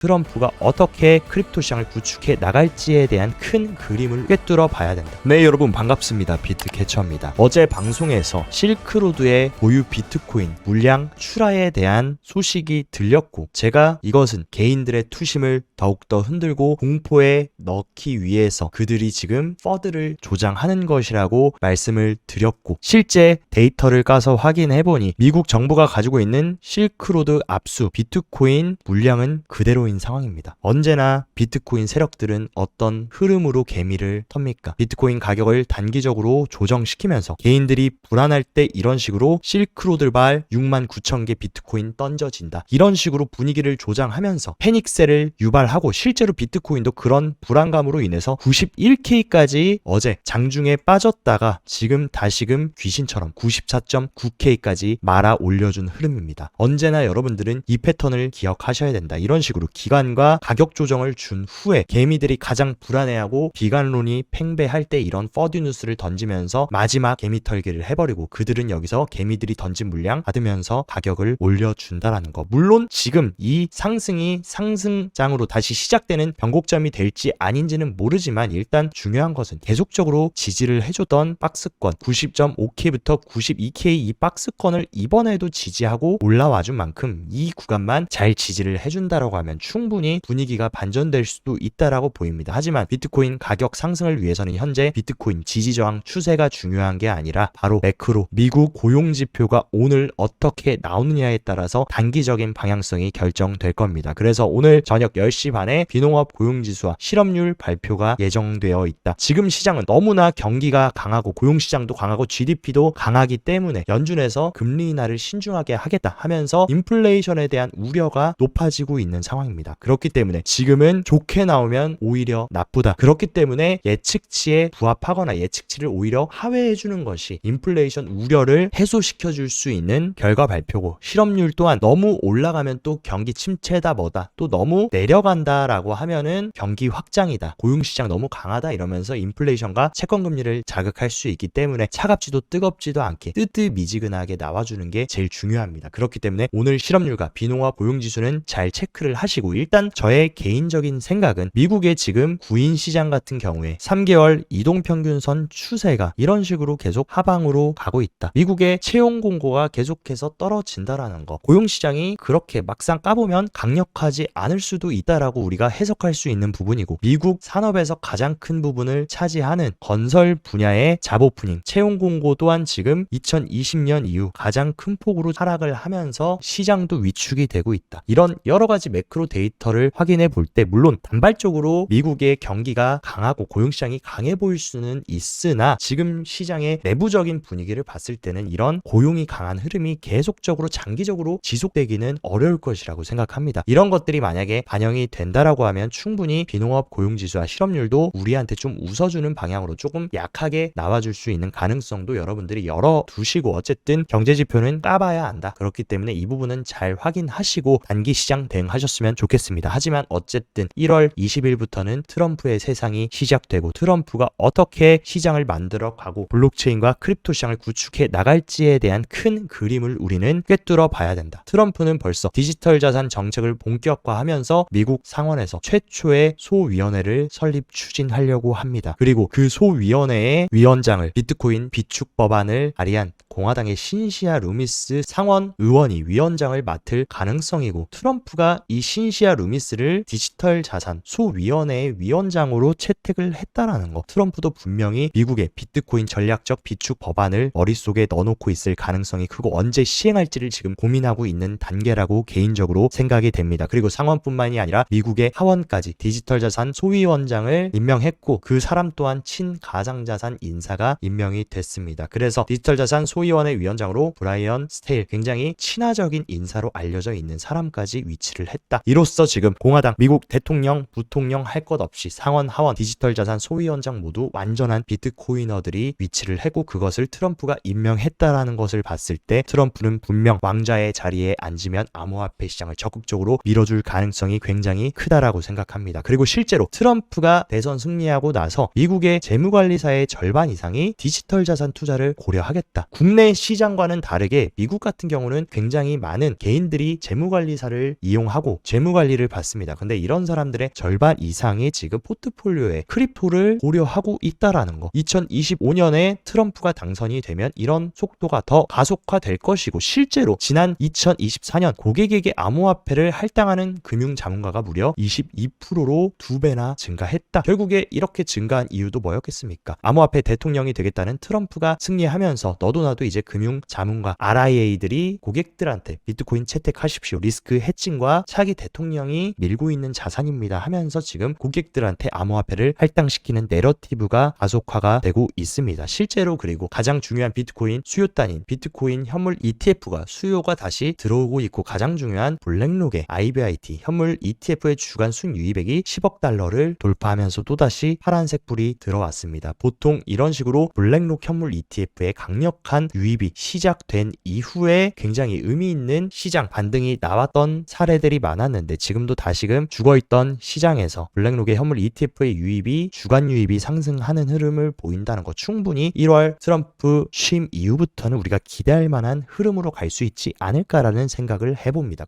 트럼프가 어떻게 크립토 시장을 구축해 나갈지에 대한 큰 그림을 꿰뚫어 봐야 된다. 네, 여러분 반갑습니다. 비트캐쳐입니다. 어제 방송에서 실크로드의 보유 비트코인 물량 출하에 대한 소식이 들렸고, 제가 이것은 개인들의 투심을 더욱더 흔들고 공포에 넣기 위해서 그들이 지금 퍼드를 조장하는 것이라고 말씀을 드렸고, 실제 데이터를 까서 확인해보니 미국 정부가 가지고 있는 실크로드 압수 비트코인 물량은 그대로인 상황입니다. 언제나 비트코인 세력들은 어떤 흐름으로 개미를 텁니까? 비트코인 가격을 단기적으로 조정시키면서 개인들이 불안할 때 이런 식으로 실크로드발 69,000개 비트코인 던져진다, 이런 식으로 분위기를 조장하면서 패닉셀을 유발하고, 실제로 비트코인도 그런 불안감으로 인해서 91K까지 어제 장중에 빠졌다가 지금 다시금 귀신처럼 94.9K까지 말아 올려준 흐름입니다. 언제나 여러분들은 이 패턴을 기억하셔야 된다. 이런 식으로 기관과 가격 조정을 준 후에 개미들이 가장 불안해하고 기관론이 팽배할 때 이런 퍼드 뉴스를 던지면서 마지막 개미 털기를 해버리고, 그들은 여기서 개미들이 던진 물량 받으면서 가격을 올려준다라는 거. 물론 지금 이 상승이 상승장으로 다시 시작되는 변곡점이 될지 아닌지는 모르지만, 일단 중요한 것은 계속적으로 지지를 해줬던 박스권 90.5K부터 92K 이 박스권을 이번에도 지지하고 올라와준 만큼 이 구간만 잘 지지를 해준다라고 하면 충분히 분위기가 반전될 수도 있다라고 보입니다. 하지만 비트코인 가격 상승을 위해서는 현재 비트코인 지지저항 추세가 중요한 게 아니라 바로 매크로 미국 고용지표가 오늘 어떻게 나오느냐에 따라서 단기적인 방향성이 결정될 겁니다. 그래서 오늘 저녁 10시 반에 비농업 고용지수와 실업률 발표가 예정되어 있다. 지금 시장은 너무나 경기가 강하고 고용시장도 강하고 GDP도 강하기 때문에 연준에서 금리 인하를 신중하게 하겠다 하면서 인플레이션에 대한 우려가 높아지고 있는 상황입니다. 그렇기 때문에 지금은 좋게 나오면 오히려 나쁘다. 그렇기 때문에 예측치에 부합하거나 예측치를 오히려 하회해주는 것이 인플레이션 우려를 해소시켜줄 수 있는 결과 발표고, 실업률 또한 너무 올라가면 또 경기 침체다 뭐다, 또 너무 내려간다라고 하면은 경기 확장이다, 고용시장 너무 강하다 이러면서 인플레이션과 채권금리를 자극할 수 있기 때문에 차갑지도 뜨겁지도 않게 뜨뜻미지근하게 나와주는 게 제일 중요합니다. 그렇기 때문에 오늘 실업률과 비농업 고용지수는 잘 체크를 하시고, 일단 저의 개인적인 생각은 미국의 지금 구인 시장 같은 경우에 3개월 이동평균선 추세가 이런 식으로 계속 하방으로 가고 있다. 미국의 채용 공고가 계속해서 떨어진다라는 거, 고용시장이 그렇게 막상 까보면 강력하지 않을 수도 있다라고 우리가 해석할 수 있는 부분이고, 미국 산업에서 가장 큰 부분을 차지하는 건설 분야의 잡 오프닝, 채용 공고 또한 지금 2020년 이후 가장 큰 폭으로 하락을 하면서 시장도 위축이 되고 있다. 이런 여러 가지 매크로 데이터를 확인해 볼 때 물론 단발적으로 미국의 경기가 강하고 고용시장이 강해 보일 수는 있으나, 지금 시장의 내부적인 분위기를 봤을 때는 이런 고용이 강한 흐름이 계속적으로 장기적으로 지속되기는 어려울 것이라고 생각합니다. 이런 것들이 만약에 반영이 된다라고 하면 충분히 비농업 고용지수와 실업률도 우리한테 좀 웃어주는 방향으로 조금 약하게 나와줄 수 있는 가능성도 여러분들이 열어두시고, 어쨌든 경제지표는 까봐야 한다. 그렇기 때문에 이 부분은 잘 확인하시고 단기 시장 대응하셨으면 좋겠습니다. 하지만 어쨌든 1월 20일부터는 트럼프의 세상이 시작되고, 트럼프가 어떻게 시장을 만들어가고 블록체인과 크립토 시장을 구축해 나갈지에 대한 큰 그림을 우리는 꿰뚫어 봐야 된다. 트럼프는 벌써 디지털 자산 정책을 본격화하면서 미국 상원에서 최초의 소위원회를 설립 추진하려고 합니다. 그리고 그 소위원회의 위원장을 비트코인 비축 법안을 발의한 공화당의 신시아 루미스 상원 의원이 위원장을 맡을 가능성이고, 트럼프가 이 신시아 루미스를 디지털 자산 소위원회의 위원장으로 채택을 했다라는 거, 트럼프도 분명히 미국의 비트코인 전략적 비축 법안을 머릿속에 넣어놓고 있을 가능성이 크고, 언제 시행할지를 지금 고민하고 있는 단계라고 개인적으로 생각이 됩니다. 그리고 상원뿐만이 아니라 미국의 하원까지 디지털 자산 소위원장을 임명했고, 그 사람 또한 친가상자산 인사가 임명이 됐습니다. 그래서 디지털 자산 소위원회 위원장으로 브라이언 스테일, 굉장히 친화적인 인사로 알려져 있는 사람까지 위치를 했다. 이로써 지금 공화당, 미국 대통령, 부통령 할 것 없이 상원, 하원, 디지털 자산 소위원장 모두 완전한 비트코이너들이 위치를 했고, 그것을 트럼프가 임명했다라는 것을 봤을 때 트럼프는 분명 왕좌의 자리에 앉으면 암호화폐 시장을 적극적으로 밀어줄 가능성이 굉장히 크다라고 생각합니다. 그리고 실제로 트럼프가 대선 승리하고 나서 미국의 재무관리사의 절반 이상이 디지털 자산 투자를 고려하겠다. 국내 시장과는 다르게 미국 같은 경우는 굉장히 많은 개인들이 재무관리사를 이용하고 재무 재무 관리를 받습니다. 근데 이런 사람들의 절반 이상이 지금 포트폴리오에 크립토를 고려하고 있다라는 거. 2025년에 트럼프가 당선이 되면 이런 속도가 더 가속화될 것이고, 실제로 지난 2024년 고객에게 암호화폐를 할당하는 금융자문가가 무려 22%로 2배나 증가했다. 결국에 이렇게 증가한 이유도 뭐였겠습니까? 암호화폐 대통령이 되겠다는 트럼프가 승리하면서 너도 나도 이제 금융자문가 RIA들이 고객들한테 비트코인 채택하십시오, 리스크 해칭과 차기 대통령이 밀고 있는 자산입니다 하면서 지금 고객들한테 암호화폐를 할당시키는 내러티브가 가속화가 되고 있습니다. 실제로 그리고 가장 중요한 비트코인 수요단인 비트코인 현물 ETF가 수요가 다시 들어오고 있고, 가장 중요한 블랙록의 IBIT 현물 ETF의 주간 순유입액이 10억 달러를 돌파하면서 또다시 파란색 불이 들어왔습니다. 보통 이런 식으로 블랙록 현물 ETF의 강력한 유입이 시작된 이후에 굉장히 의미 있는 시장 반등이 나왔던 사례들이 많았는데, 지금도 다시금 죽어있던 시장에서 블랙록의 현물 ETF의 유입이 주간 유입이 상승하는 흐름을 보인다는 거, 충분히 1월 트럼프 취임 이후부터는 우리가 기대할 만한 흐름으로 갈 수 있지 않을까라는 생각을 해봅니다.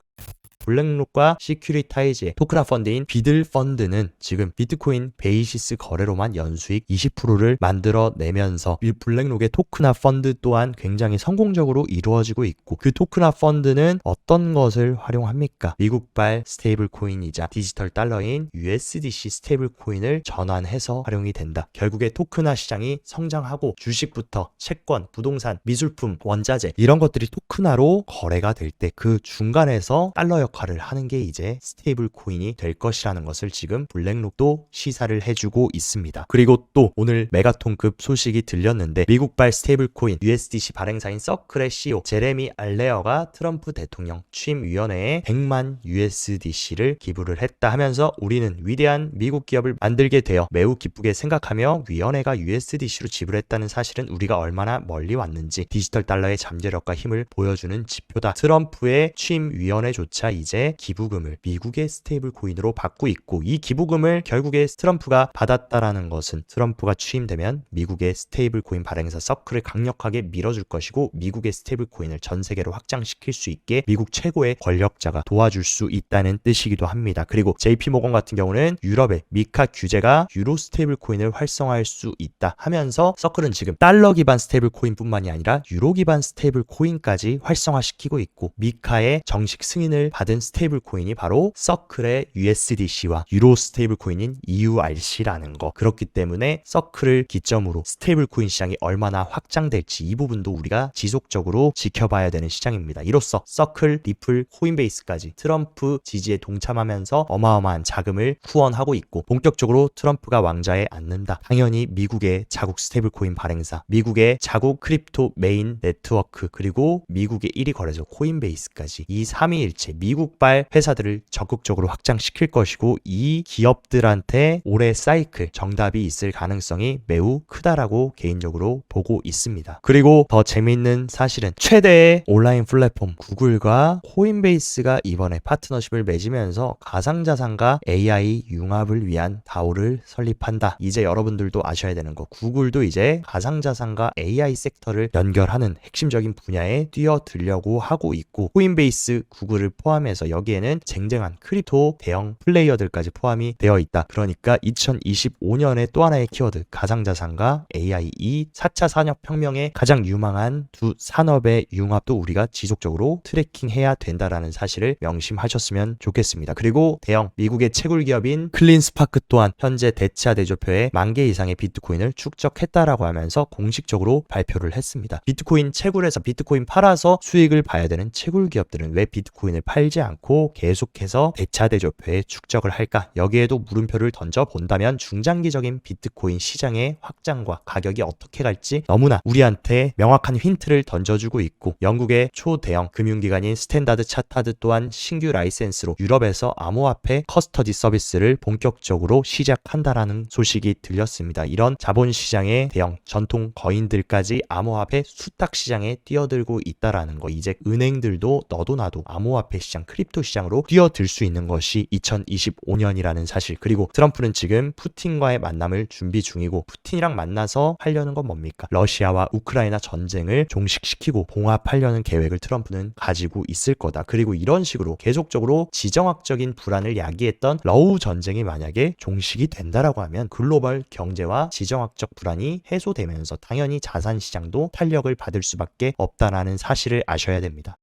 블랙록과 시큐리타이즈의 토크나 펀드인 비들 펀드는 지금 비트코인 베이시스 거래로만 연수익 20%를 만들어내면서 이 블랙록의 토크나 펀드 또한 굉장히 성공적으로 이루어지고 있고, 그 토크나 펀드는 어떤 것을 활용합니까? 미국발 스테이블 코인이자 디지털 달러인 USDC 스테이블 코인을 전환해서 활용이 된다. 결국에 토크나 시장이 성장하고 주식부터 채권, 부동산, 미술품, 원자재 이런 것들이 토크나로 거래가 될 때 그 중간에서 달러 역할을 하는 게 이제 스테이블 코인이 될 것이라는 것을 지금 블랙록도 시사를 해주고 있습니다. 그리고 또 오늘 메가톤급 소식이 들렸는데, 미국발 스테이블 코인 USDC 발행사인 서클의 CEO 제레미 알레어가 트럼프 대통령 취임위원회에 100만 USDC를 기부를 했다 하면서 우리는 위대한 미국 기업을 만들게 되어 매우 기쁘게 생각하며 위원회가 USDC로 지불했다는 사실은 우리가 얼마나 멀리 왔는지 디지털 달러의 잠재력과 힘을 보여주는 지표다. 트럼프의 취임위원회조차 이제 기부금을 미국의 스테이블 코인으로 받고 있고, 이 기부금을 결국에 트럼프가 받았다라는 것은 트럼프가 취임되면 미국의 스테이블 코인 발행사 서클을 강력하게 밀어줄 것이고, 미국의 스테이블 코인을 전 세계로 확장시킬 수 있게 미국 최고의 권력자가 도와줄 수 있다는 뜻이기도 합니다. 그리고 JP모건 같은 경우는 유럽의 미카 규제가 유로 스테이블 코인을 활성화할 수 있다 하면서 서클은 지금 달러 기반 스테이블 코인뿐만이 아니라 유로 기반 스테이블 코인까지 활성화시키고 있고, 미카의 정식 승인을 받은 스테이블 코인이 바로 서클의 USDC와 유로 스테이블 코인인 EURC라는 거. 그렇기 때문에 서클을 기점으로 스테이블 코인 시장이 얼마나 확장될지 이 부분도 우리가 지속적으로 지켜봐야 되는 시장입니다. 이로써 서클, 리플, 코인베이스까지 트럼프 지지에 동참하면서 어마어마한 자금을 후원하고 있고, 본격적으로 트럼프가 왕좌에 앉는다. 당연히 미국의 자국 스테이블 코인 발행사, 미국의 자국 크립토 메인 네트워크, 그리고 미국의 1위 거래소 코인베이스까지 이 삼위일체 미국발 회사들을 적극적으로 확장시킬 것이고, 이 기업들한테 올해 사이클 정답이 있을 가능성이 매우 크다라고 개인적으로 보고 있습니다. 그리고 더 재미있는 사실은 최대의 온라인 플랫폼 구글과 코인베이스가 이번에 파트너십을 맺으면서 가상자산과 AI 융합을 위한 DAO를 설립한다. 이제 여러분들도 아셔야 되는 거, 구글도 이제 가상자산과 AI 섹터를 연결하는 핵심적인 분야에 뛰어들려고 하고 있고, 코인베이스, 구글을 포함해서 여기에는 쟁쟁한 크립토 대형 플레이어들까지 포함이 되어 있다. 그러니까 2025년에 또 하나의 키워드 가상자산과 AI, 이 4차 산업혁명의 가장 유망한 두 산업의 융합도 우리가 지속적으로 트래킹해야 된다라는 사실을 명심하셨으면 좋겠습니다. 그리고 대형 미국의 채굴 기업인 클린스파크 또한 현재 대차 대조표에 10,000개 이상의 비트코인을 축적했다라고 하면서 공식적으로 발표를 했습니다. 비트코인 채굴에서 비트코인 팔아서 수익을 봐야 되는 채굴 기업들은 왜 비트코인을 팔지 않고 계속해서 대차 대조표에 축적을 할까? 여기에도 물음표를 던져 본다면 중장기적인 비트코인 시장의 확장과 가격이 어떻게 갈지 너무나 우리한테 명확한 힌트를 던져주고 있고, 영국의 초대형 금융기관인 스탠다드 차타드 또한 신규 라이센스로 유럽에서 암호화폐 커스터디 서비스를 본격적으로 시작한다라는 소식이 들렸습니다. 이런 자본시장의 대형 전통 거인들까지 암호화폐 수탁 시장에 뛰어들고 있다라는 거, 이제 은행들도 너도 나도 암호화폐 시장 크립토 시장으로 뛰어들 수 있는 것이 2025년이라는 사실. 그리고 트럼프는 지금 푸틴과의 만남을 준비 중이고, 푸틴이랑 만나서 하려는 건 뭡니까? 러시아와 우크라이나 전쟁을 종식시키고 봉합하려는 계획을 트럼프는 가지고 있을 거다. 그리고 이런 식으로 계속적으로 지정학적인 불안을 야기했던 러우 전쟁이 만약에 종식이 된다라고 하면 글로벌 경제와 지정학적 불안이 해소되면서 당연히 자산 시장도 탄력을 받을 수밖에 없다라는 사실을 아셔야 됩니다.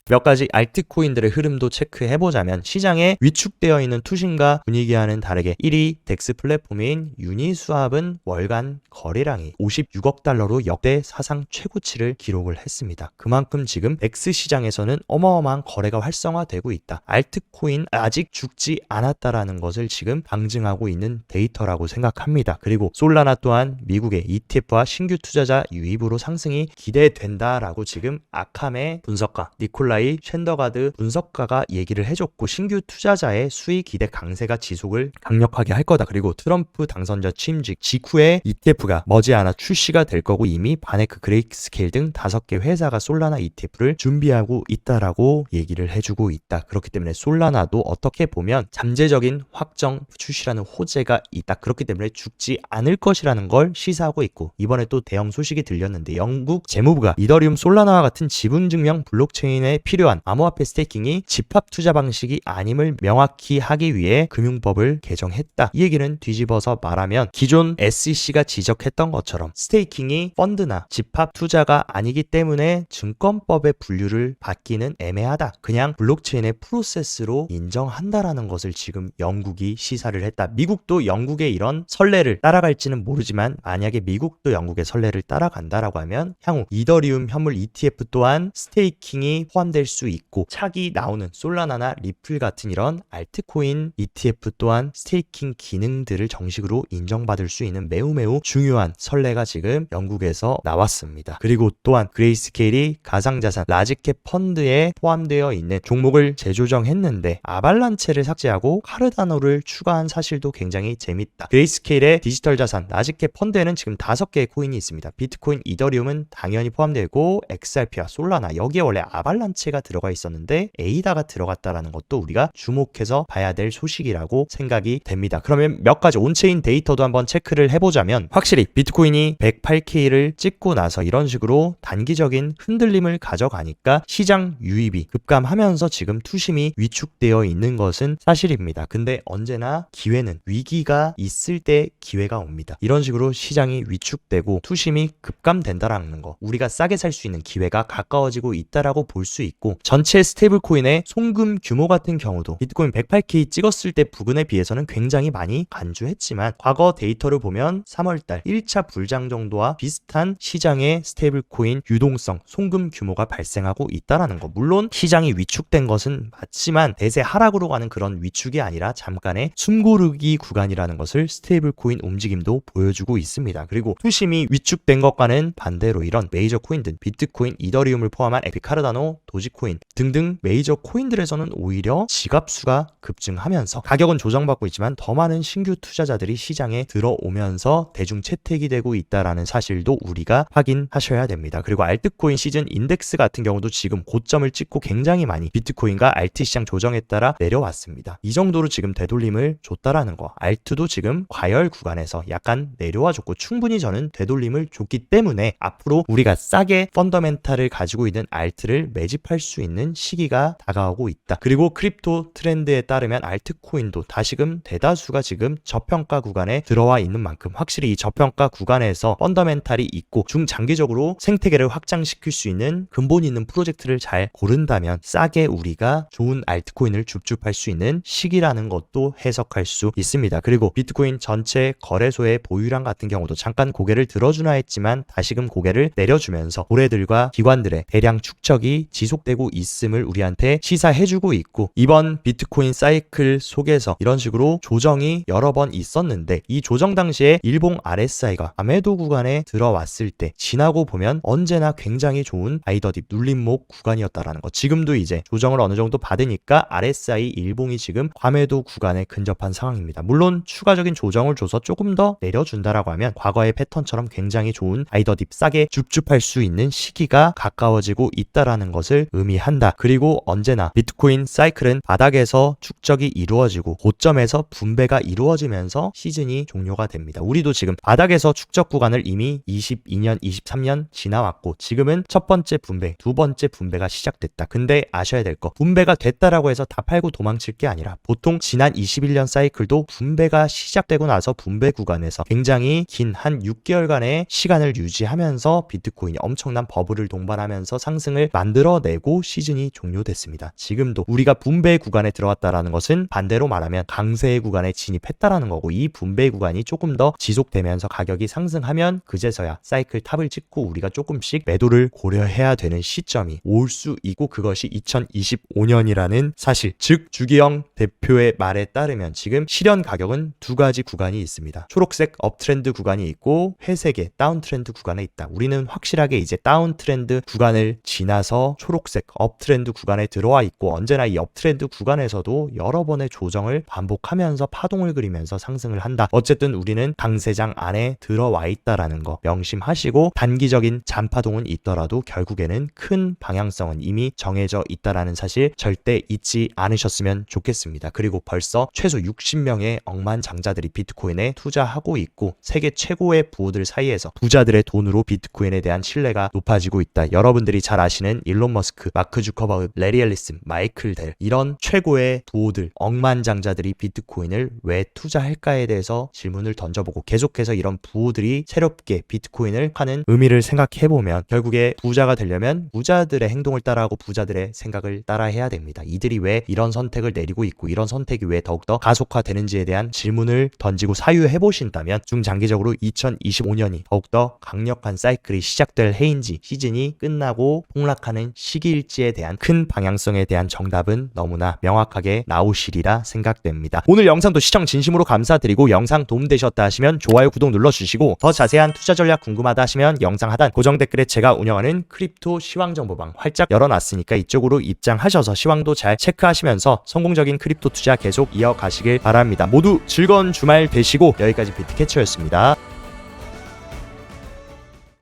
몇 가지 알트코인들의 흐름도 체크해보자면, 시장에 위축되어 있는 투신과 분위기와는 다르게 1위 덱스 플랫폼인 유니스왑은 월간 거래량이 56억 달러로 역대 사상 최고치를 기록을 했습니다. 그만큼 지금 X 시장에서는 어마어마한 거래가 활성화되고 있다. 알트코인 아직 죽지 않았다라는 것을 지금 방증하고 있는 데이터라고 생각합니다. 그리고 솔라나 또한 미국의 ETF와 신규 투자자 유입으로 상승이 기대된다라고 지금 아캄의 분석가 니콜라이 챈더가드 분석가가 얘기를 해줬고, 신규 투자자의 수익 기대 강세가 지속을 강력하게 할 거다. 그리고 트럼프 당선자 취임식 직후에 ETF가 머지않아 출시가 될 거고, 이미 바네크 그레이스케일 등 5개 회사가 솔라나 ETF를 준비하고 있다라고 얘기를 해주고 있다. 그렇기 때문에 솔라나도 어떻게 보면 잠재적인 확정 출시라는 호재가 있다. 그렇기 때문에 죽지 않을 것이라는 걸 시사하고 있고, 이번에 또 대형 소식이 들렸는데, 영국 재무부가 이더리움 솔라나와 같은 지분증명 블록체인에 필요한 암호화폐 스테이킹이 집합 투자 방식이 아님을 명확히 하기 위해 금융법을 개정했다. 이 얘기는 뒤집어서 말하면, 기존 SEC가 지적했던 것처럼 스테이킹이 펀드나 집합 투자가 아니기 때문에 증권법의 분류를 받기는 애매하다. 그냥 블록체인의 프로세스로 인정한다라는 것을 지금 영국이 시사를 했다. 미국도 영국의 이런 선례를 따라갈지는 모르지만, 만약에 미국도 영국의 선례를 따라간다라고 하면 향후 이더리움 현물 ETF 또한 스테이킹이 포함될 수 있고, 차기 나오는 솔라나나 리플 같은 이런 알트코인 ETF 또한 스테이킹 기능들을 정식으로 인정받을 수 있는 매우 중요한 선례가 지금 영국에서 나왔습니다. 그리고 또한 그레이스케일이 가상자산 라지캡 펀드에 포함되어 있는 종목을 재조정했는데 아발란체를 삭제하고 카르다노를 추가한 사실도 굉장히 재밌다. 그레이스케일의 디지털 자산 라지캡 펀드에는 지금 5개의 코인이 있습니다. 비트코인, 이더리움은 당연히 포함되고, XRP와 솔라나, 여기에 원래 아발란체가 들어가 있었는데 에이다가 들어갔다라는 것도 우리가 주목해서 봐야 될 소식이라고 생각이 됩니다. 그러면 몇 가지 온체인 데이터도 한번 체크를 해보자면, 확실히 비트코인이 108K를 찍고 나서 이런 식으로 단기적인 흔들림을 가져가니까 시장 유입이 급감하면서 지금 투심이 위축되어 있는 것은 사실입니다. 근데 언제나 기회는 위기가 있을 때 기회가 옵니다. 이런 식으로 시장이 위축되고 투심이 급감된다라는 거, 우리가 싸게 살 수 있는 기회가 가까워지고 있다라고 볼 수 있고, 전체 스테이블 코인의 송금 규모 같은 경우도 비트코인 108K 찍었을 때 부근에 비해서는 굉장히 많이 간주했지만, 과거 데이터를 보면 3월달 1차 불장 정도와 비슷한 시장의 스테이블 코인 유동성 송금 규모가 발생하고 있다라는 거. 물론 시장이 위축된 것은 맞지만 대세 하락으로 가는 그런 위축이 아니라 잠깐의 숨고르기 구간이라는 것을 스테이블 코인 움직임도 보여주고 있습니다. 그리고 투심이 위축된 것과는 반대로 이런 메이저 코인들 비트코인, 이더리움을 포함한 에픽, 카르다노, 도지코인 등등 메이저 코인들에서는 오히려 지갑수가 급증하면서 가격은 조정받고 있지만 더 많은 신규 투자자들이 시장에 들어오면서 대중 채택이 되고 있다라는 사실도 우리가 확인하셔야 됩니다. 그리고 알트코인 시즌 인덱스 같은 경우도 지금 고점을 찍고 굉장히 많이 비트코인과 알트 시장 조정에 따라 내려왔습니다. 이 정도로 지금 되돌림을 줬다라는 거. 알트도 지금 과열 구간에서 약간 내려와줬고, 충분히 저는 되돌림을 줬기 때문에 앞으로 우리가 싸게 펀더멘탈을 가지고 있는 알트를 매집할 수 있는 시기가 다가오고 있다. 그리고 크립토 트렌드에 따르면 알트코인도 다시금 대다수가 지금 저평가 구간에 들어와 있는 만큼 확실히 이 저평가 구간에서 펀더멘탈이 있고 중장기적으로 생태계를 확장시킬 수 있는 근본 있는 프로젝트를 잘 고른다면 싸게 우리가 좋은 알트코인을 줍줍할 수 있는 시기라는 것도 해석할 수 있습니다. 그리고 비트코인 전체 거래소의 보유량 같은 경우도 잠깐 고개를 들어주나 했지만 다시금 고개를 내려주면서 고래들과 기관들의 대량 축적이 지속되고 있음을 우리한테 시사해주고 있고, 이번 비트코인 사이클 속에서 이런 식으로 조정이 여러 번 있었는데 이 조정 당시에 일봉 RSI가 과매도 구간에 들어왔을 때 지나고 보면 언제나 굉장히 좋은 바이더딥 눌림목 구간이었다라는 거. 지금도 이제 조정을 어느 정도 받으니까 RSI 일봉이 지금 과매도 구간에 근접한 상황입니다. 물론 추가적인 조정을 줘서 조금 더 내려준다라고 하면 과거의 패턴처럼 굉장히 좋은 바이더딥 싸게 줍줍할 수 있는 시기가 가까워지고 있다라는 것을 것을 의미한다. 그리고 언제나 비트코인 사이클은 바닥에서 축적이 이루어지고 고점에서 분배가 이루어지면서 시즌이 종료가 됩니다. 우리도 지금 바닥에서 축적 구간을 이미 22년, 23년 지나왔고 지금은 첫 번째 분배, 두 번째 분배가 시작됐다. 근데 아셔야 될 거, 분배가 됐다라고 해서 다 팔고 도망칠 게 아니라 보통 지난 21년 사이클도 분배가 시작되고 나서 분배 구간에서 굉장히 긴 한 6개월간의 시간을 유지하면서 비트코인이 엄청난 버블을 동반하면서 상승을 만들어내고 시즌이 종료됐습니다. 지금도 우리가 분배 구간에 들어왔다라는 것은 반대로 말하면 강세 구간에 진입했다라는 거고, 이 분배 구간이 조금 더 지속되면서 가격이 상승하면 그제서야 사이클 탑을 찍고 우리가 조금씩 매도를 고려해야 되는 시점이 올 수 있고, 그것이 2025년이라는 사실, 즉 주기영 대표의 말에 따르면 지금 실현 가격은 두 가지 구간이 있습니다. 초록색 업트렌드 구간이 있고 회색의 다운트렌드 구간에 있다. 우리는 확실하게 이제 다운트렌드 구간을 지나서 초록색 업트렌드 구간에 들어와 있고, 언제나 이 업트렌드 구간에서도 여러 번의 조정을 반복하면서 파동을 그리면서 상승을 한다. 어쨌든 우리는 강세장 안에 들어와 있다라는 거 명심하시고, 단기적인 잔파동은 있더라도 결국에는 큰 방향성은 이미 정해져 있다라는 사실 절대 잊지 않으셨으면 좋겠습니다. 그리고 벌써 최소 60명의 억만장자들이 비트코인에 투자하고 있고, 세계 최고의 부호들 사이에서 부자들의 돈으로 비트코인에 대한 신뢰가 높아지고 있다. 여러분들이 잘 아시는 일론 머스크, 마크 주커버그, 레리 앨리슨, 마이클 델, 이런 최고의 부호들, 억만장자들이 비트코인을 왜 투자할까에 대해서 질문을 던져보고, 계속해서 이런 부호들이 새롭게 비트코인을 하는 의미를 생각해보면 결국에 부자가 되려면 부자들의 행동을 따라하고 부자들의 생각을 따라해야 됩니다. 이들이 왜 이런 선택을 내리고 있고 이런 선택이 왜 더욱더 가속화되는지에 대한 질문을 던지고 사유해보신다면 중장기적으로 2025년이 더욱더 강력한 사이클이 시작될 해인지, 시즌이 끝나고 폭락하는 시기일지에 대한 큰 방향성에 대한 정답은 너무나 명확하게 나오시리라 생각됩니다. 오늘 영상도 시청 진심으로 감사드리고, 영상 도움되셨다 하시면 좋아요, 구독 눌러주시고, 더 자세한 투자 전략 궁금하다 하시면 영상 하단 고정 댓글에 제가 운영하는 크립토 시황정보방 활짝 열어놨으니까 이쪽으로 입장하셔서 시황도 잘 체크하시면서 성공적인 크립토 투자 계속 이어가시길 바랍니다. 모두 즐거운 주말 되시고, 여기까지 비트캐쳐였습니다.